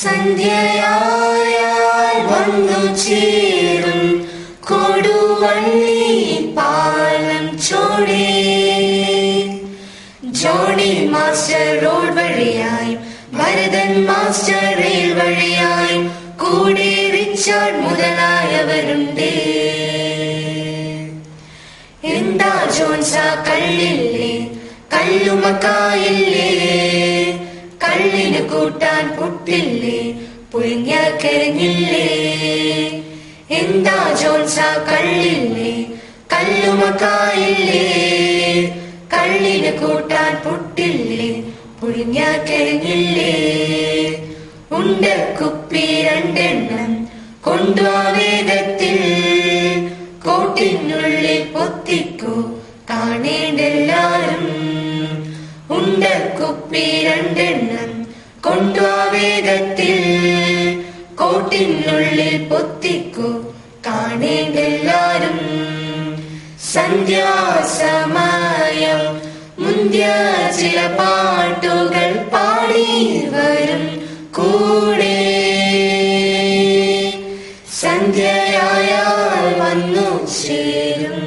സന്ധ്യയായാൽ വന്നു ചേരും കൊടുവള്ളി പാലം ചോടേ. ജോണി മാസ്റ്റർ റോഡ് വഴിയായി, ഭരതൻ മാസ്റ്റർ റെയിൽ വഴിയായി, കൂടെ റിച്ചാർഡ് മുതലായവരുണ്ട്. എന്താ ജോൺസ കള്ളില്ലേ, കല്ലുമക്കായില്ലേ, കള്ളിന് കൂട്ടാൻ പുട്ടില്ലേ, പുഴുങ്ങിയ കരിഞ്ഞില്ലേ. എന്താ ജോൺസ കള്ളില്ലേ, കല്ലുമക്കായില്ലേ, കള്ളിന് കൂട്ടാൻ പുട്ടില്ലേ, പുഴുങ്ങിയ കരിഞ്ഞില്ലേ. ഉണ്ട കുപ്പി രണ്ടെണ്ണം കൊണ്ടുവാ വേഗത്തിൽ, കോട്ടിനുള്ളിൽ പൊത്തിക്കോ കാണേണ്ടെല്ലാരും. ഉണ്ട കുപ്പി രണ്ടെണ്ണം കൊണ്ടുവാ വേഗത്തിൽ, കോട്ടിനുള്ളിൽ പൊത്തിക്കോ കാണേണ്ടെല്ലാരും. സന്ധ്യാസമയം മുന്തിയ ചില പാട്ടുകൾ പാടി വരും കൂടെ. സന്ധ്യയായാൽ വന്നു ചേരും.